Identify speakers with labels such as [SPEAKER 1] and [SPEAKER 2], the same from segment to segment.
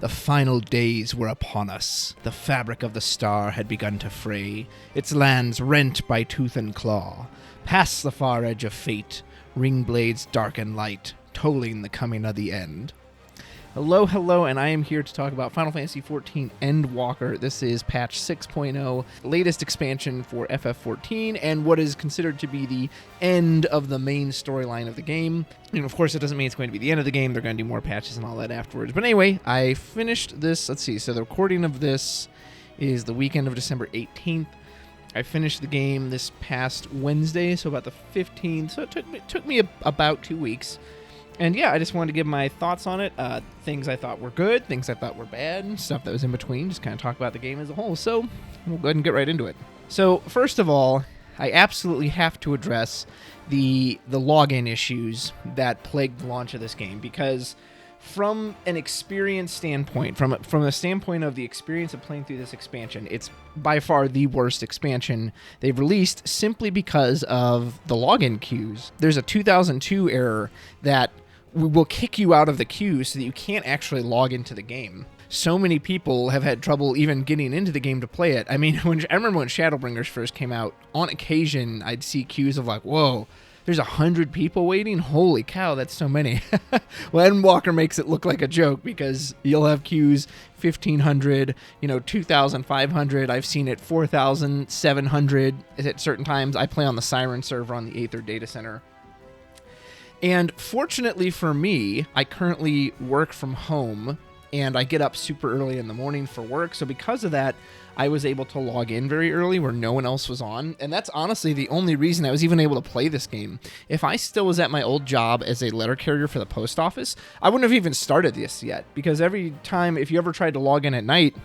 [SPEAKER 1] The final days were upon us. The fabric of the star had begun to fray, its lands rent by tooth and claw. Past the far edge of fate, ring blades dark and light, tolling the coming of the end. Hello, and I am here to talk about Final Fantasy XIV Endwalker. This is patch 6.0, latest expansion for FF14, and what is considered to be the end of the main storyline of the game. And of course, it doesn't mean it's going to be the end of the game. They're going to do more patches and all that afterwards. But anyway, I finished this. Let's see. So the recording of this is the weekend of December 18th. I finished the game this past Wednesday, so about the 15th. So it took me about 2 weeks. And yeah, I just wanted to give my thoughts on it. Things I thought were good, things I thought were bad, stuff that was in between, just kind of talk about the game as a whole. So we'll go ahead and get right into it. So first of all, I absolutely have to address the login issues that plagued the launch of this game, because from an experience standpoint, from the standpoint of the experience of playing through this expansion, it's by far the worst expansion they've released, simply because of the login queues. There's a 2002 error that will kick you out of the queue so that you can't actually log into the game. So many people have had trouble even getting into the game to play it. I mean, I remember when Shadowbringers first came out, on occasion I'd see queues of like, whoa, there's 100 people waiting? Holy cow, that's so many. Well, Endwalker makes it look like a joke, because you'll have queues 1,500, 2,500. I've seen it 4,700 at certain times. I play on the Siren server on the Aether data center. And fortunately for me, I currently work from home, and I get up super early in the morning for work. So because of that, I was able to log in very early where no one else was on. And that's honestly the only reason I was even able to play this game. If I still was at my old job as a letter carrier for the post office, I wouldn't have even started this yet. Because every time, if you ever tried to log in at night,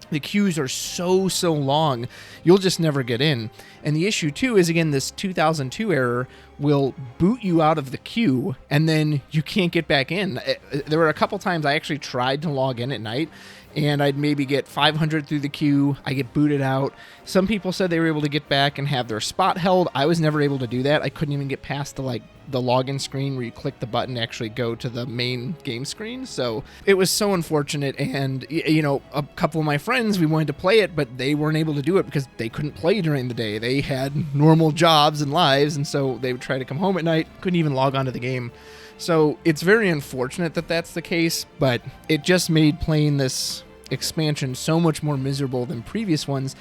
[SPEAKER 1] the queues are so long, you'll just never get in. And the issue, too, is, again, this 2002 error will boot you out of the queue, and then you can't get back in. There were a couple times I actually tried to log in at night, and I'd maybe get 500 through the queue. I get booted out. Some people said they were able to get back and have their spot held. I was never able to do that. I couldn't even get past the login screen where you click the button to actually go to the main game screen. So it was so unfortunate. And, a couple of my friends, we wanted to play it, but they weren't able to do it because they couldn't play during the day. They had normal jobs and lives, and so they would try to come home at night, couldn't even log onto the game. So it's very unfortunate that that's the case, but it just made playing this expansion so much more miserable than previous ones.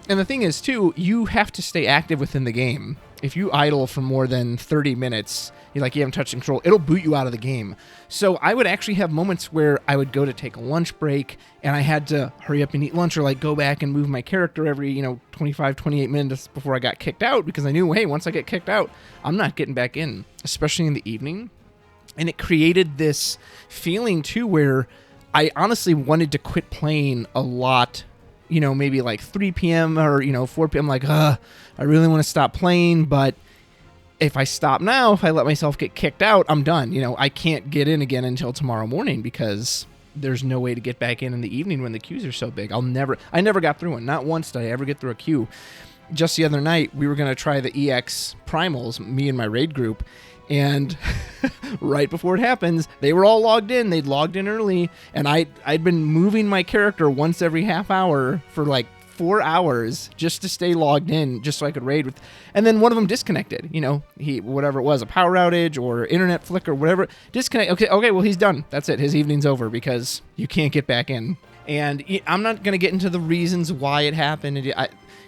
[SPEAKER 1] And the thing is, too, you have to stay active within the game. If you idle for more than 30 minutes, you haven't touched control, it'll boot you out of the game. So I would actually have moments where I would go to take a lunch break, and I had to hurry up and eat lunch, or go back and move my character every 25, 28 minutes before I got kicked out, because I knew, hey, once I get kicked out, I'm not getting back in, especially in the evening. And it created this feeling, too, where I honestly wanted to quit playing a lot, maybe 3 p.m. or, 4 p.m. I really want to stop playing, but if I stop now, if I let myself get kicked out, I'm done. I can't get in again until tomorrow morning, because there's no way to get back in the evening when the queues are so big. I never got through one. Not once did I ever get through a queue. Just the other night, we were going to try the EX Primals, me and my raid group, and right before it happens, they were all logged in. They'd logged in early, and I'd been moving my character once every half hour for 4 hours just to stay logged in, just so I could raid with. And then one of them disconnected. Whatever it was, a power outage or internet flicker, whatever. Disconnect. Okay, well, he's done. That's it. His evening's over, because you can't get back in. And I'm not going to get into the reasons why it happened,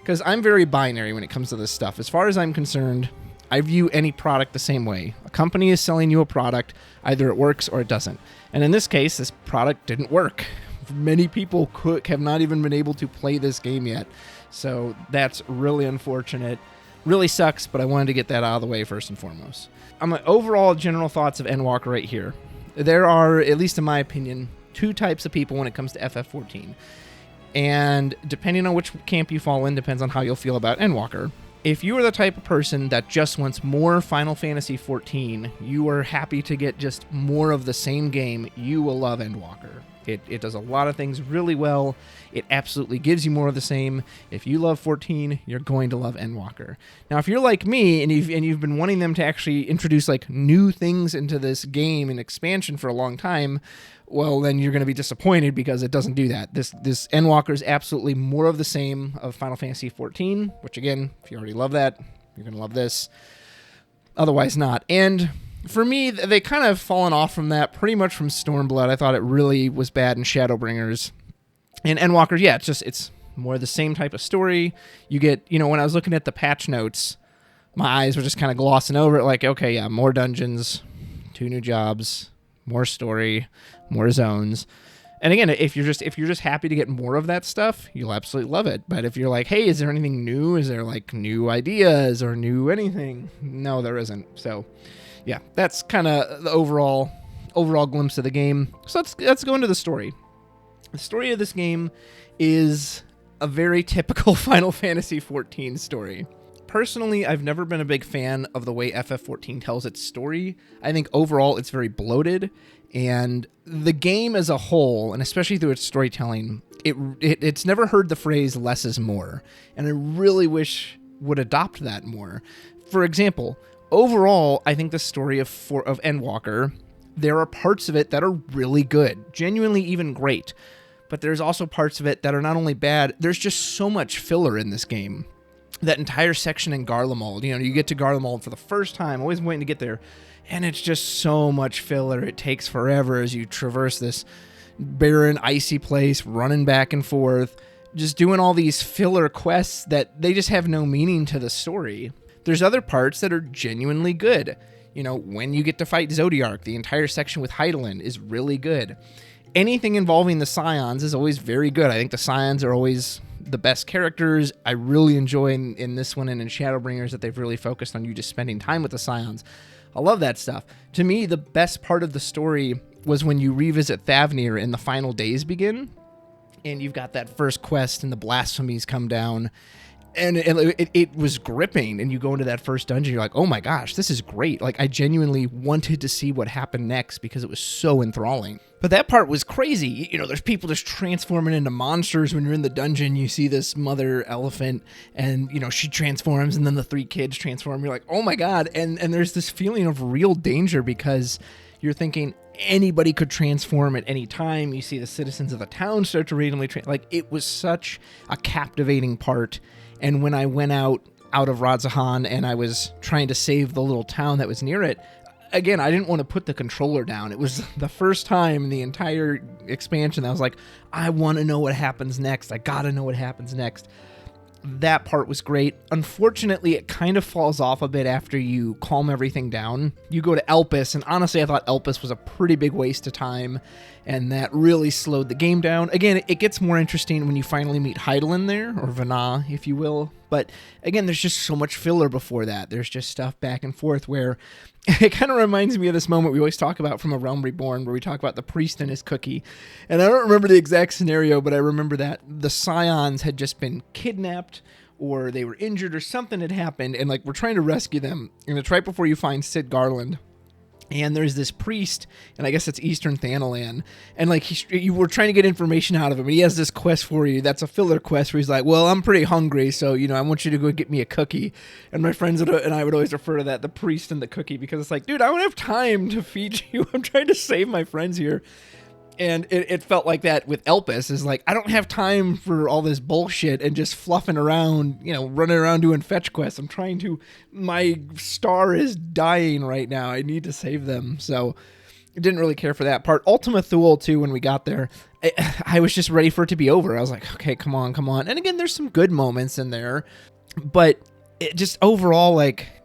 [SPEAKER 1] because I'm very binary when it comes to this stuff. As far as I'm concerned, I view any product the same way. A company is selling you a product, either it works or it doesn't. And in this case, this product didn't work. Many people have not even been able to play this game yet. So that's really unfortunate. Really sucks, but I wanted to get that out of the way first and foremost. My overall general thoughts of Endwalker right here. There are, at least in my opinion, two types of people when it comes to FF14. And depending on which camp you fall in, depends on how you'll feel about Endwalker. If you are the type of person that just wants more Final Fantasy XIV, you are happy to get just more of the same game, you will love Endwalker. It does a lot of things really well. It absolutely gives you more of the same. If you love 14, you're going to love Endwalker. Now, if you're like me and you've been wanting them to actually introduce new things into this game and expansion for a long time, well, then you're going to be disappointed because it doesn't do that. This Endwalker is absolutely more of the same of Final Fantasy XIV, which again, if you already love that, you're going to love this. Otherwise not. And for me, they kind of fallen off from that pretty much from Stormblood. I thought it really was bad in Shadowbringers. And Endwalker, yeah, it's more the same type of story. You get, when I was looking at the patch notes, my eyes were just kind of glossing over it like, okay, yeah, more dungeons, 2 new jobs, more story, more zones. And again, if you're just happy to get more of that stuff, you'll absolutely love it. But if you're like, hey, is there anything new? Is there like new ideas or new anything? No, there isn't. So yeah, that's kind of the overall glimpse of the game. So let's go into the story. The story of this game is a very typical Final Fantasy XIV story. Personally, I've never been a big fan of the way FF14 tells its story. I think overall it's very bloated, and the game as a whole, and especially through its storytelling, it's never heard the phrase less is more, and I really wish would adopt that more. For example, overall, I think the story of Endwalker, there are parts of it that are really good, genuinely even great, but there's also parts of it that are not only bad, there's just so much filler in this game. That entire section in Garlemald, you get to Garlemald for the first time, always waiting to get there, and it's just so much filler. It takes forever as you traverse this barren, icy place, running back and forth, just doing all these filler quests that they just have no meaning to the story. There's other parts that are genuinely good. When you get to fight Zodiark, the entire section with Hydaelyn is really good. Anything involving the Scions is always very good. I think the Scions are always the best characters. I really enjoy in this one and in Shadowbringers that they've really focused on you just spending time with the Scions. I love that stuff. To me, the best part of the story was when you revisit Thavnir and the final days begin, and you've got that first quest and the blasphemies come down, and it was gripping, and you go into that first dungeon, you're like, oh my gosh, this is great. Like, I genuinely wanted to see what happened next because it was so enthralling. But that part was crazy. There's people just transforming into monsters when you're in the dungeon. You see this mother elephant, and, she transforms, and then the 3 kids transform. You're like, oh my God. And there's this feeling of real danger because you're thinking anybody could transform at any time. You see the citizens of the town start to randomly it was such a captivating part. And when I went out of Radzahan and I was trying to save the little town that was near it, again, I didn't want to put the controller down. It was the first time in the entire expansion that I was like, I want to know what happens next. I got to know what happens next. That part was great. Unfortunately, it kind of falls off a bit after you calm everything down. You go to Elpis, and honestly, I thought Elpis was a pretty big waste of time, and that really slowed the game down. Again, it gets more interesting when you finally meet Hydaelyn there, or Vana, if you will. But again, there's just so much filler before that. There's just stuff back and forth where it kind of reminds me of this moment we always talk about from A Realm Reborn, where we talk about the priest and his cookie. And I don't remember the exact scenario, but I remember that the Scions had just been kidnapped, or they were injured, or something had happened, and we're trying to rescue them. And it's right before you find Sid Garland. And there's this priest, and I guess it's Eastern Thanalan, and you were trying to get information out of him, and he has this quest for you that's a filler quest where he's like, well, I'm pretty hungry, so, I want you to go get me a cookie. And my friends and I would always refer to that, the priest and the cookie, because it's like, dude, I don't have time to feed you. I'm trying to save my friends here. And it felt like that with Elpis, is like, I don't have time for all this bullshit and just fluffing around, running around doing fetch quests. My star is dying right now. I need to save them. So I didn't really care for that part. Ultima Thule, too, when we got there, I was just ready for it to be over. I was like, okay, come on. And again, there's some good moments in there, but it just overall,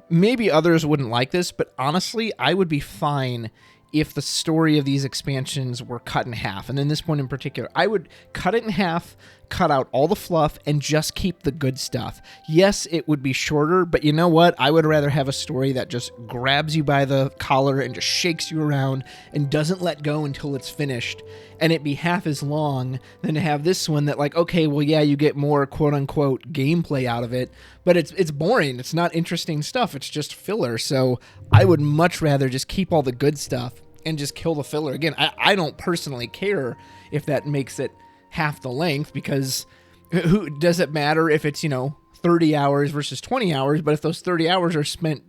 [SPEAKER 1] maybe others wouldn't like this, but honestly, I would be fine if the story of these expansions were cut in half. And in this one in particular, I would cut it in half, cut out all the fluff, and just keep the good stuff. Yes, it would be shorter, but you know what? I would rather have a story that just grabs you by the collar and just shakes you around and doesn't let go until it's finished, and it be half as long than to have this one that okay, well, yeah, you get more quote-unquote gameplay out of it, but it's boring. It's not interesting stuff. It's just filler. So I would much rather just keep all the good stuff and just kill the filler. Again, I don't personally care if that makes it half the length, because who does it matter if it's 30 hours versus 20 hours, but if those 30 hours are spent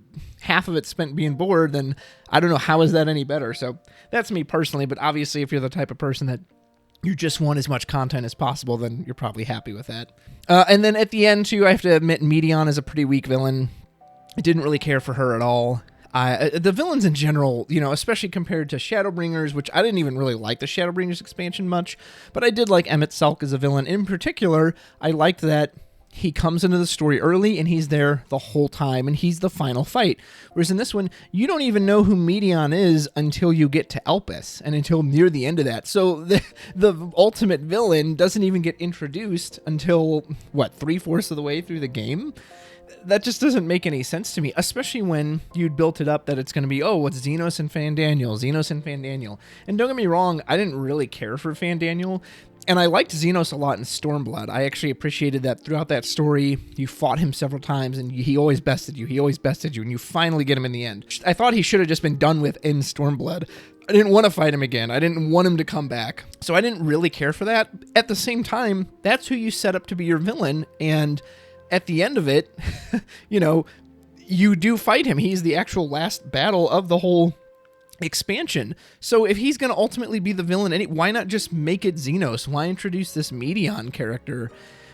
[SPEAKER 1] half of it spent being bored, then I don't know, how is that any better? So that's me personally, but obviously if you're the type of person that you just want as much content as possible, then you're probably happy with that. And then at the end, too, I have to admit, Medion is a pretty weak villain. I didn't really care for her at all. The villains in general, especially compared to Shadowbringers, which I didn't even really like the Shadowbringers expansion much, but I did like Emmett Selk as a villain. In particular, I liked that he comes into the story early and he's there the whole time and he's the final fight. Whereas in this one, you don't even know who Medion is until you get to Elpis and until near the end of that. So the ultimate villain doesn't even get introduced until, 3/4 of the way through the game? That just doesn't make any sense to me, especially when you'd built it up that it's going to be, it's Xenos and Fandaniel. And don't get me wrong, I didn't really care for Fandaniel. And I liked Xenos a lot in Stormblood. I actually appreciated that throughout that story, you fought him several times, and he always bested you, and you finally get him in the end. I thought he should have just been done with in Stormblood. I didn't want to fight him again. I didn't want him to come back. So I didn't really care for that. At the same time, that's who you set up to be your villain, and at the end of it, you do fight him. He's the actual last battle of the whole expansion. So if he's going to ultimately be the villain, why not just make it Xenos? Why introduce this Medion character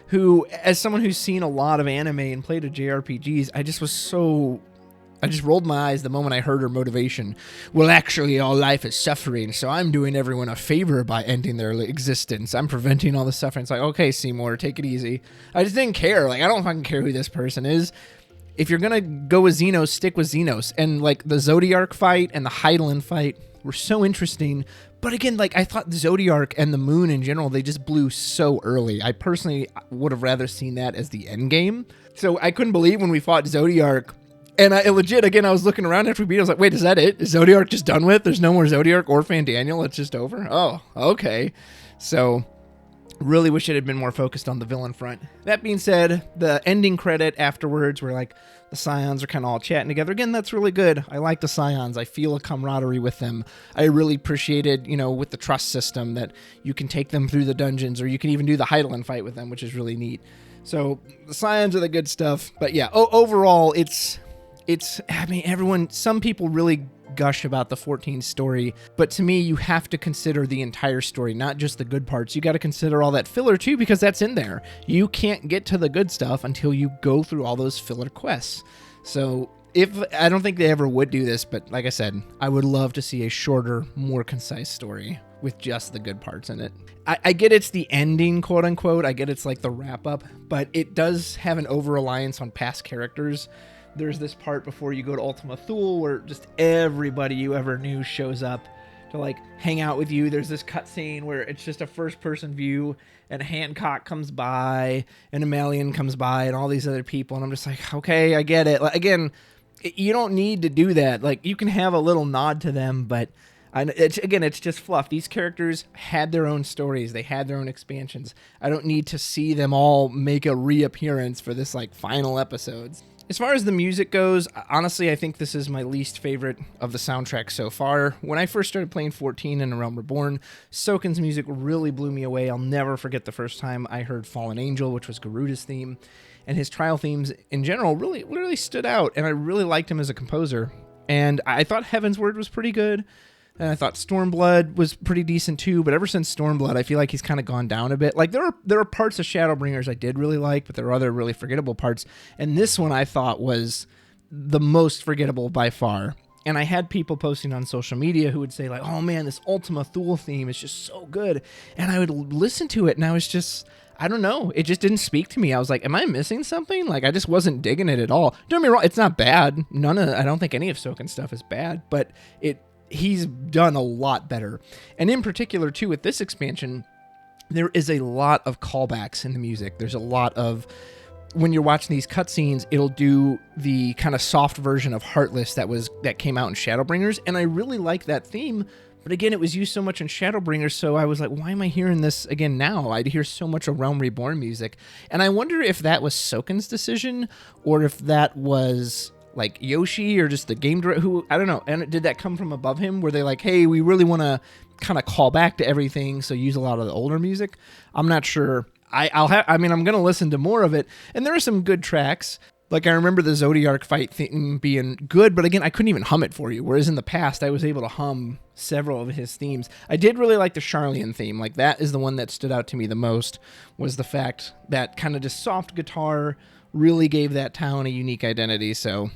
[SPEAKER 1] who, as someone who's seen a lot of anime and played a JRPGs, I just rolled my eyes the moment I heard her motivation. Well, actually, all life is suffering, so I'm doing everyone a favor by ending their existence. I'm preventing all the suffering. It's like, okay, Seymour, take it easy. I just didn't care. I don't fucking care who this person is. If you're going to go with Xenos, stick with Xenos. And, the Zodiark fight and the Hydaelyn fight were so interesting. But again, I thought Zodiark and the Moon in general, they just blew so early. I personally would have rather seen that as the end game. So I couldn't believe when we fought Zodiark. And I was looking around after we beat it. I was like, wait, is that it? Is Zodiark just done with? There's no more Zodiark or Fandaniel? It's just over? Oh, okay. So really wish it had been more focused on the villain front. That being said, the ending credit afterwards where the Scions are kind of all chatting together. Again, that's really good. I like the Scions. I feel a camaraderie with them. I really appreciated, with the trust system that you can take them through the dungeons or you can even do the Hydaelyn fight with them, which is really neat. So the Scions are the good stuff. But yeah, overall, some people really gush about the 14 story, but to me, you have to consider the entire story, not just the good parts. You got to consider all that filler too, because that's in there. You can't get to the good stuff until you go through all those filler quests. So I don't think they ever would do this, but like I said, I would love to see a shorter, more concise story with just the good parts in it. I get it's the ending, quote unquote. I get it's the wrap up, but it does have an over-reliance on past characters. There's this part before you go to Ultima Thule where just everybody you ever knew shows up to hang out with you. There's this cutscene where it's just a first-person view and Hancock comes by and Amelian comes by and all these other people. And I'm just like, okay, I get it. Again, you don't need to do that. You can have a little nod to them, but it's just fluff. These characters had their own stories. They had their own expansions. I don't need to see them all make a reappearance for this final episodes. As far as the music goes, honestly, I think this is my least favorite of the soundtrack so far. When I first started playing 14 in A Realm Reborn, Soken's music really blew me away. I'll never forget the first time I heard Fallen Angel, which was Garuda's theme, and his trial themes in general really stood out, and I really liked him as a composer. And I thought Heaven's Word was pretty good. And I thought Stormblood was pretty decent too, but ever since Stormblood, I feel like he's kind of gone down a bit. There are parts of Shadowbringers I did really like, but there are other really forgettable parts. And this one I thought was the most forgettable by far. And I had people posting on social media who would say oh man, this Ultima Thule theme is just so good. And I would listen to it and I was just, I don't know, it just didn't speak to me. I was like, am I missing something? I just wasn't digging it at all. Don't get me wrong, it's not bad. I don't think any of Soken's stuff is bad, but he's done a lot better. And in particular, too, with this expansion, there is a lot of callbacks in the music. There's a lot of, when you're watching these cutscenes, it'll do the kind of soft version of Heartless that came out in Shadowbringers, and I really like that theme. But again, it was used so much in Shadowbringers, so I was like, why am I hearing this again now? I'd hear so much of Realm Reborn music. And I wonder if that was Soken's decision, or if that was Yoshi or just the game director, I don't know. And did that come from above him? Were they hey, we really want to kind of call back to everything, so use a lot of the older music? I'm not sure. I'm going to listen to more of it. And there are some good tracks. Like, I remember the Zodiac fight theme being good, but again, I couldn't even hum it for you, whereas in the past, I was able to hum several of his themes. I did really like the Charlian theme. Like, that is the one that stood out to me the most, was the fact that kind of just soft guitar really gave that town a unique identity, so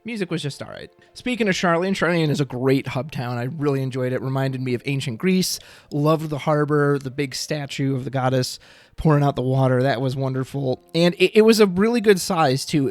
[SPEAKER 1] music was just all right. Speaking of Charlian is a great hub town. I really enjoyed it. Reminded me of ancient Greece. Loved the harbor, the big statue of the goddess pouring out the water. That was wonderful. And it was a really good size, too.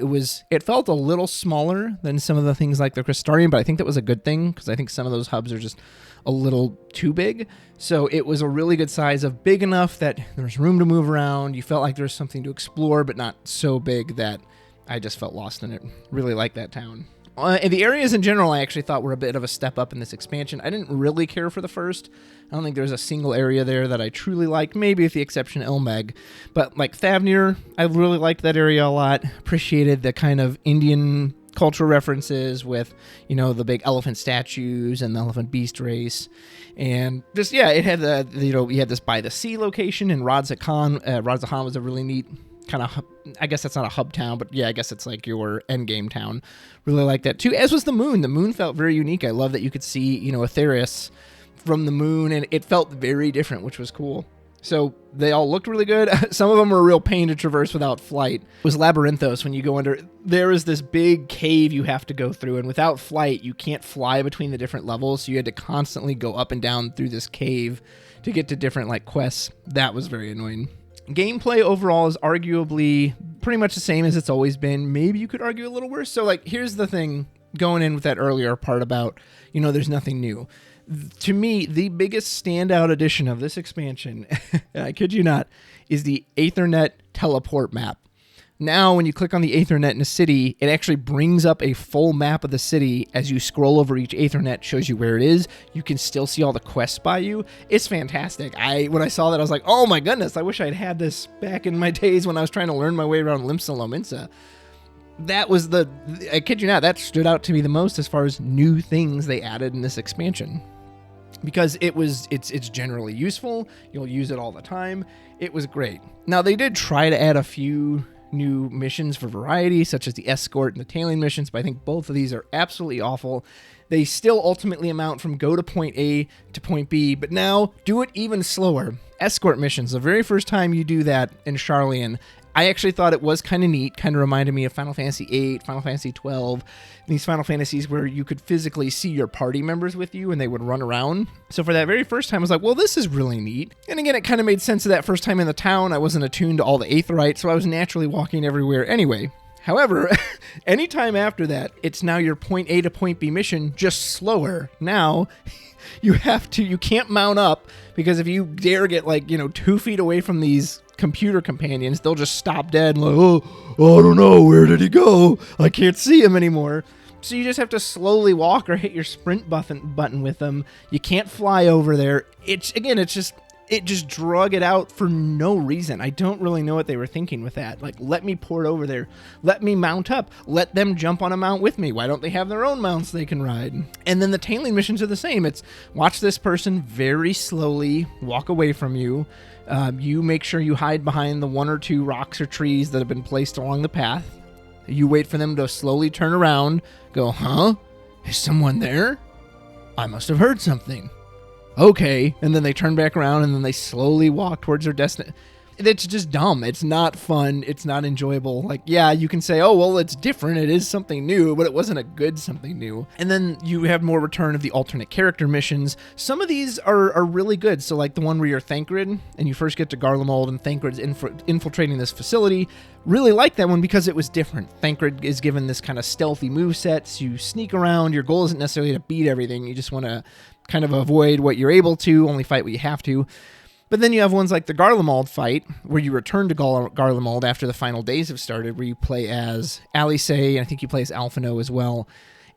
[SPEAKER 1] It felt a little smaller than some of the things like the Crystarian, but I think that was a good thing, because I think some of those hubs are just a little too big. So it was a really good size of big enough that there's room to move around. You felt like there was something to explore, but not so big that I just felt lost in it. Really like that town. And the areas in general I actually thought were a bit of a step up in this expansion. I didn't really care for the first. I don't think there was a single area there that I truly liked, maybe with the exception of Elmeg. But like Thavnir, I really liked that area a lot. Appreciated the kind of Indian cultural references with, the big elephant statues and the elephant beast race. And just, it had you had this by the sea location in Radzakan. Radzakan was a really neat kind of, I guess that's not a hub town, but yeah, I guess it's like your endgame town. Really like that too, as was the moon. The moon felt very unique. I love that you could see, Aetherius from the moon, and it felt very different, which was cool. So they all looked really good. Some of them were a real pain to traverse without flight. It was Labyrinthos. When you go under, there is this big cave you have to go through, and without flight, you can't fly between the different levels, so you had to constantly go up and down through this cave to get to different quests. That was very annoying. Gameplay overall is arguably pretty much the same as it's always been. Maybe you could argue a little worse. So, here's the thing, going in with that earlier part about, there's nothing new. To me, the biggest standout addition of this expansion, and I kid you not, is the Aethernet teleport map. Now, when you click on the Aethernet in a city, it actually brings up a full map of the city. As you scroll over each Aethernet, shows you where it is. You can still see all the quests by you. It's fantastic. When I saw that, I was like, oh my goodness, I wish I'd had this back in my days when I was trying to learn my way around Limsa Lominsa. That was I kid you not, that stood out to me the most as far as new things they added in this expansion. Because it's generally useful. You'll use it all the time. It was great. Now, they did try to add a few new missions for variety, such as the escort and the tailing missions, but I think both of these are absolutely awful. They still ultimately amount from go to point A to point B, but now do it even slower. Escort missions, the very first time you do that in Charlian, I actually thought it was kind of neat, kind of reminded me of Final Fantasy VIII, Final Fantasy XII, these Final Fantasies where you could physically see your party members with you and they would run around. So for that very first time, I was like, well, this is really neat. And again, it kind of made sense of that first time in the town. I wasn't attuned to all the Aetherytes, so I was naturally walking everywhere anyway. However, anytime after that, it's now your point A to point B mission, just slower. Now, you can't mount up, because if you dare get 2 feet away from these computer companions, they'll just stop dead and I don't know, where did he go? I can't see him anymore. So you just have to slowly walk or hit your sprint button with them. You can't fly over there. It just drug it out for no reason. I don't really know what they were thinking with that. Let me port over there. Let me mount up. Let them jump on a mount with me. Why don't they have their own mounts they can ride? And then the tailing missions are the same. It's watch this person very slowly walk away from you. You make sure you hide behind the 1 or 2 rocks or trees that have been placed along the path. You wait for them to slowly turn around, go, huh? Is someone there? I must have heard something. Okay, and then they turn back around and then they slowly walk towards their destiny. It's just dumb. It's not fun. It's not enjoyable. You can say, oh, well, it's different. It is something new, but it wasn't a good something new. And then you have more return of the alternate character missions. Some of these are really good. So the one where you're Thancred and you first get to Garlemald and Thancred's infiltrating this facility. Really like that one because it was different. Thancred is given this kind of stealthy movesets. You sneak around. Your goal isn't necessarily to beat everything. You just want to kind of avoid what you're able to, only fight what you have to. But then you have ones like the Garlemald fight, where you return to Garlemald after the final days have started, where you play as Alice, and I think you play as Alphino as well.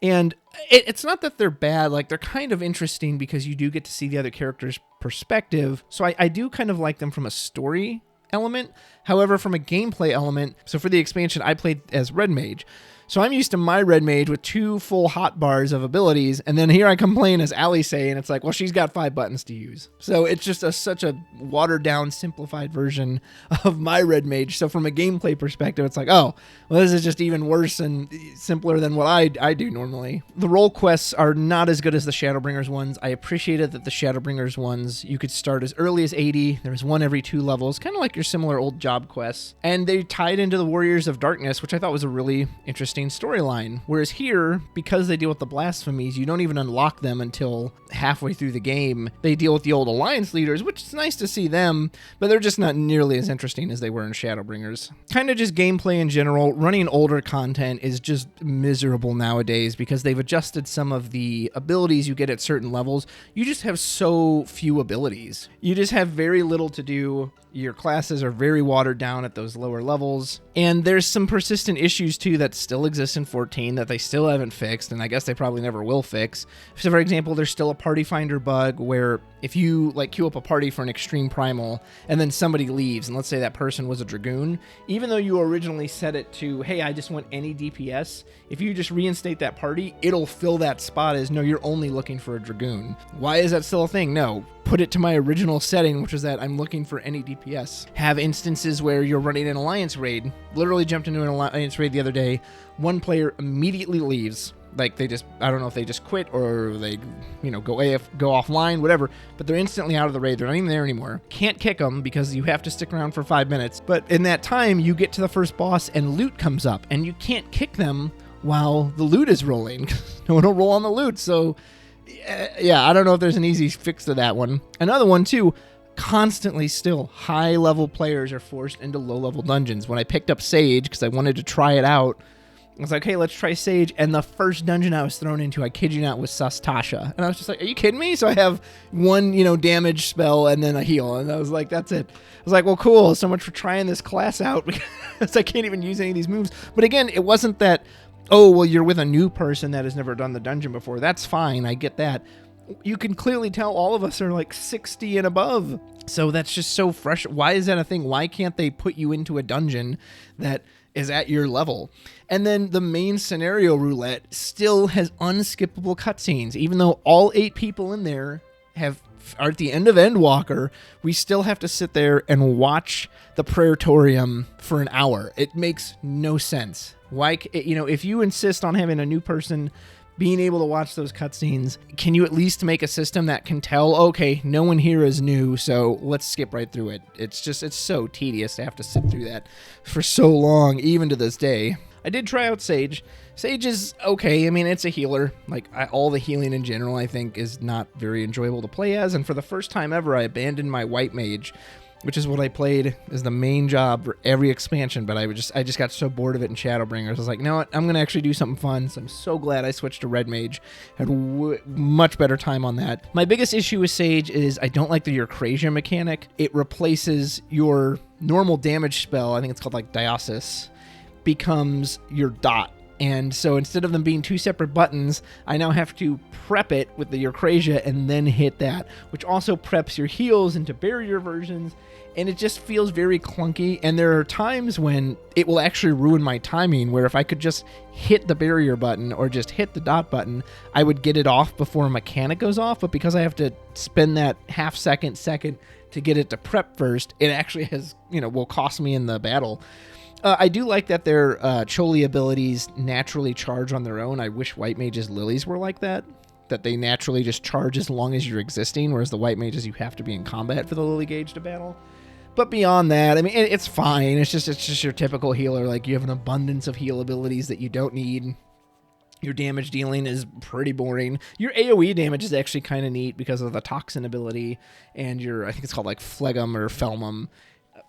[SPEAKER 1] And it's not that they're bad, they're kind of interesting because you do get to see the other character's perspective. So I do kind of like them from a story element. However, from a gameplay element, so for the expansion, I played as Red Mage. So I'm used to my red mage with 2 full hot bars of abilities, and then here I complain as Ali say, and it's like, well, she's got 5 buttons to use. So it's just such a watered down, simplified version of my red mage. So from a gameplay perspective, it's like, oh, well, this is just even worse and simpler than what I do normally. The role quests are not as good as the Shadowbringers ones. I appreciated that the Shadowbringers ones, you could start as early as 80. There was one every 2 levels, kind of like your similar old job quests. And they tied into the Warriors of Darkness, which I thought was a really interesting storyline. Whereas here, because they deal with the blasphemies, you don't even unlock them until halfway through the game. They deal with the old Alliance leaders, which is nice to see them, but they're just not nearly as interesting as they were in Shadowbringers. Kind of just gameplay in general. Running older content is just miserable nowadays because they've adjusted some of the abilities you get at certain levels. You just have so few abilities. You just have very little to do. Your classes are very watered down at those lower levels. And there's some persistent issues too that still exist in 14 that they still haven't fixed, and I guess they probably never will fix. So for example, there's still a party finder bug where if you like queue up a party for an extreme primal and then somebody leaves, and let's say that person was a dragoon, even though you originally set it to, hey, I just want any DPS, if you just reinstate that party, it'll fill that spot as, no, you're only looking for a dragoon. Why is that still a thing? No, put it to my original setting, which is that I'm looking for any DPS. Have instances where you're running an Alliance raid. Literally jumped into an Alliance raid the other day. One player immediately leaves. Like they just, I don't know if they just quit or they, go offline, whatever, but they're instantly out of the raid. They're not even there anymore. Can't kick them because you have to stick around for 5 minutes. But in that time, you get to the first boss and loot comes up, and you can't kick them while the loot is rolling. No one will roll on the loot. So yeah, I don't know if there's an easy fix to that one. Another one too, constantly still high level players are forced into low level dungeons. When I picked up Sage because I wanted to try it out, I was like, hey, let's try Sage. And the first dungeon I was thrown into, I kid you not, was Tasha. And I was just like, are you kidding me? So I have one, damage spell and then a heal. And I was like, that's it. I was like, well, cool. So much for trying this class out because I can't even use any of these moves. But again, it wasn't that, oh, well, you're with a new person that has never done the dungeon before. That's fine. I get that. You can clearly tell all of us are like 60 and above. So that's just so fresh. Why is that a thing? Why can't they put you into a dungeon that is at your level? And then the main scenario roulette still has unskippable cutscenes. Even though all 8 people in there are at the end of Endwalker, we still have to sit there and watch the Praetorium for an hour. It makes no sense. Why, if you insist on having a new person being able to watch those cutscenes, can you at least make a system that can tell, okay, no one here is new, so let's skip right through it. It's so tedious to have to sit through that for so long, even to this day. I did try out Sage. Sage is okay. I mean, it's a healer. All the healing in general, I think, is not very enjoyable to play as, and for the first time ever, I abandoned my white mage, which is what I played as the main job for every expansion, but I just got so bored of it in Shadowbringers. I was like, you know what, I'm going to actually do something fun, so I'm so glad I switched to Red Mage. Had much better time on that. My biggest issue with Sage is I don't like the Eorzean mechanic. It replaces your normal damage spell, I think it's called Dionysus, becomes your dot. And so instead of them being 2 separate buttons, I now have to prep it with the Eorzean and then hit that, which also preps your heals into barrier versions, and it just feels very clunky. And there are times when it will actually ruin my timing, where if I could just hit the barrier button or just hit the dot button, I would get it off before a mechanic goes off, but because I have to spend that half second to get it to prep first, it actually will cost me in the battle. I do like that their Choli abilities naturally charge on their own. I wish White Mage's Lilies were like that they naturally just charge as long as you're existing, whereas the White Mages, you have to be in combat for the Lily gauge to battle. But beyond that, I mean, it's fine. It's just your typical healer. You have an abundance of heal abilities that you don't need. Your damage dealing is pretty boring. Your AoE damage is actually kind of neat because of the Toxin ability and I think it's called Phlegm or Felmum.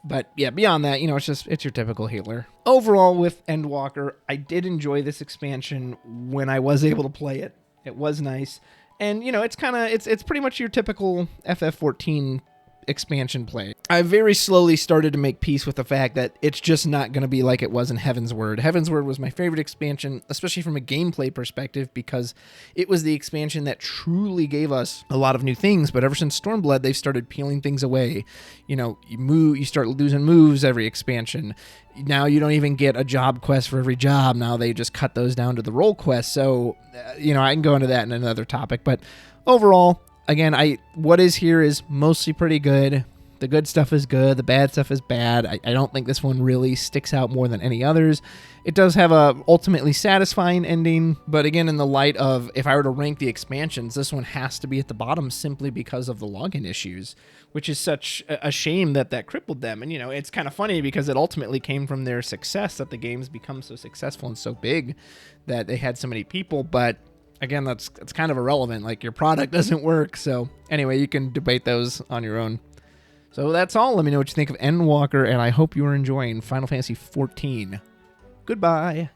[SPEAKER 1] But yeah, beyond that, it's your typical healer. Overall, with Endwalker, I did enjoy this expansion when I was able to play it. It was nice. And, it's pretty much your typical FF14 expansion play. I very slowly started to make peace with the fact that it's just not going to be like it was in Heaven's Word. Heaven's Word was my favorite expansion, especially from a gameplay perspective, because it was the expansion that truly gave us a lot of new things. But ever since Stormblood, they've started peeling things away. You start losing moves every expansion. Now you don't even get a job quest for every job. Now they just cut those down to the role quest. So, I can go into that in another topic. But overall, again, what is here is mostly pretty good. The good stuff is good. The bad stuff is bad. I don't think this one really sticks out more than any others. It does have a ultimately satisfying ending, but again, in the light of if I were to rank the expansions, this one has to be at the bottom simply because of the login issues, which is such a shame that crippled them. And, it's kind of funny because it ultimately came from their success that the game's become so successful and so big that they had so many people, but again, that's kind of irrelevant. Like, your product doesn't work. So anyway, you can debate those on your own. So that's all. Let me know what you think of Endwalker, and I hope you are enjoying Final Fantasy XIV. Goodbye.